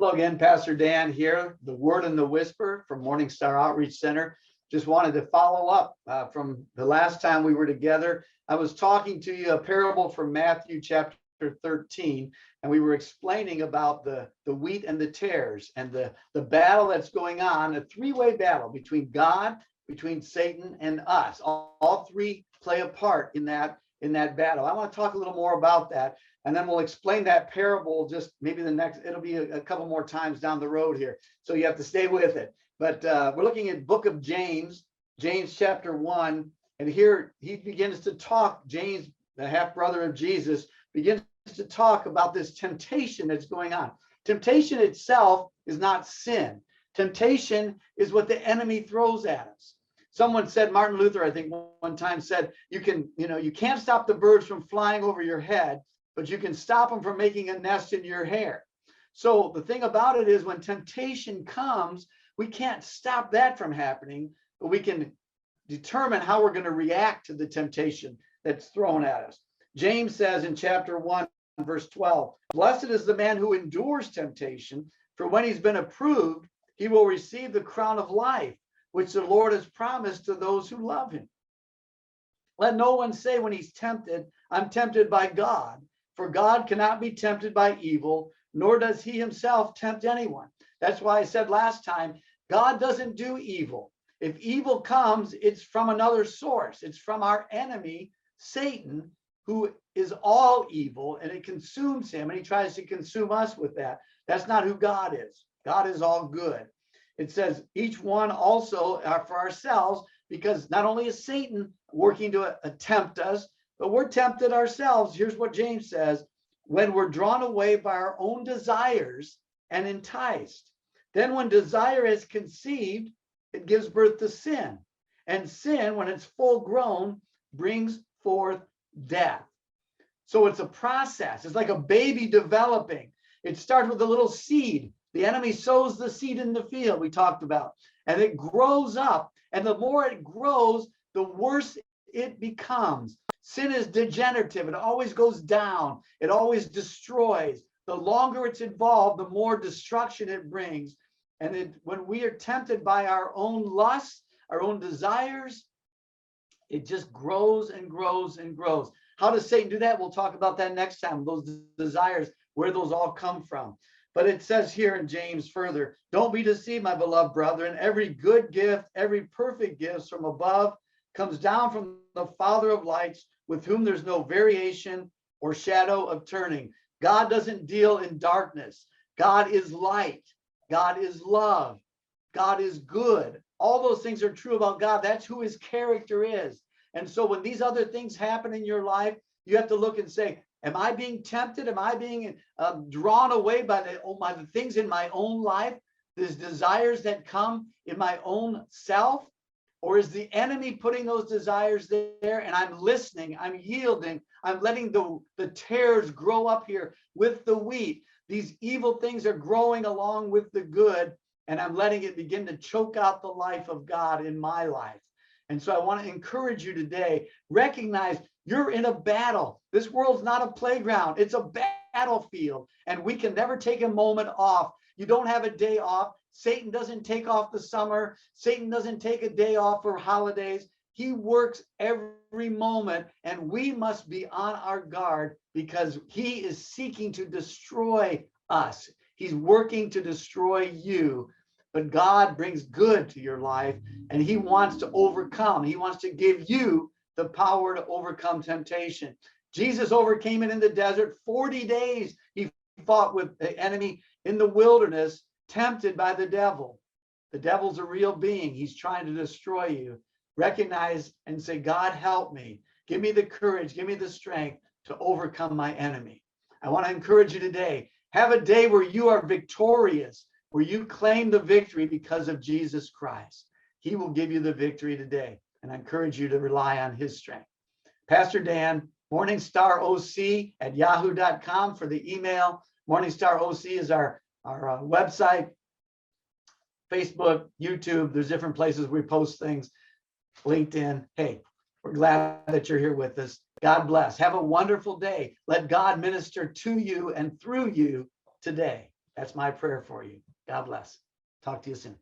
Hello again, Pastor Dan here, the Word and the Whisper from Morning Star Outreach Center. Just wanted to follow up from the last time we were together. I was talking to you a parable from Matthew chapter 13, and we were explaining about the wheat and the tares and the battle that's going on, a three-way battle between God, between Satan, and us. All three play a part in that battle. I want to talk a little more about that. And then we'll explain that parable just maybe it'll be a couple more times down the road here. So you have to stay with it. But we're looking at book of James chapter 1. And here he begins to talk, James, the half brother of Jesus, begins to talk about this temptation that's going on. Temptation itself is not sin. Temptation is what the enemy throws at us. Someone said, Martin Luther, I think one time said, you can't stop the birds from flying over your head, but you can stop them from making a nest in your hair. So the thing about it is when temptation comes, we can't stop that from happening, but we can determine how we're going to react to the temptation that's thrown at us. James says in chapter 1, verse 12, blessed is the man who endures temptation, for when he's been approved, he will receive the crown of life, which the Lord has promised to those who love him. Let no one say when he's tempted, I'm tempted by God. For God cannot be tempted by evil, nor does he himself tempt anyone. That's why I said last time, God doesn't do evil. If evil comes, it's from another source. It's from our enemy, Satan, who is all evil, and it consumes him, and he tries to consume us with that. That's not who God is. God is all good. It says each one also are for ourselves, because not only is Satan working to tempt us, but we're tempted ourselves. Here's what James says, when we're drawn away by our own desires and enticed. Then when desire is conceived, it gives birth to sin. And sin, when it's full grown, brings forth death. So it's a process. It's like a baby developing. It starts with a little seed. The enemy sows the seed in the field we talked about, and it grows up. And the more it grows, the worse it becomes. Sin is degenerative. It always goes down. It always destroys. The longer it's involved, the more destruction it brings. And when we are tempted by our own lusts, our own desires, it just grows and grows and grows. How does Satan do that? We'll talk about that next time. Those desires, where those all come from. But it says here in James further, don't be deceived, my beloved brethren. Every good gift, every perfect gift from above comes down from the Father of lights, with whom there's no variation or shadow of turning. God doesn't deal in darkness. God is light. God is love. God is good. All those things are true about God. That's who his character is. And so when these other things happen in your life, you have to look and say, am I being tempted? Am I being drawn away by the things in my own life, these desires that come in my own self? Or is the enemy putting those desires there and I'm listening, I'm yielding, I'm letting the tares grow up here with the wheat? These evil things are growing along with the good, and I'm letting it begin to choke out the life of God in my life. And so I want to encourage you today, recognize you're in a battle. This world's not a playground. It's a battlefield, and we can never take a moment off. You don't have a day off. Satan doesn't take off the summer. Satan doesn't take a day off for holidays. He works every moment, and we must be on our guard because he is seeking to destroy us. He's working to destroy you, but God brings good to your life, and he wants to overcome. He wants to give you the power to overcome temptation. Jesus overcame it in the desert. 40 days he fought with the enemy in the wilderness, tempted by the devil. The devil's a real being. He's trying to destroy you. Recognize and say, God, help me. Give me the courage. Give me the strength to overcome my enemy. I want to encourage you today. Have a day where you are victorious, where you claim the victory because of Jesus Christ. He will give you the victory today. And I encourage you to rely on his strength. Pastor Dan, morningstaroc@yahoo.com for the email. Morningstar OC is our website, Facebook, YouTube. There's different places we post things, LinkedIn. Hey, we're glad that you're here with us. God bless. Have a wonderful day. Let God minister to you and through you today. That's my prayer for you. God bless. Talk to you soon.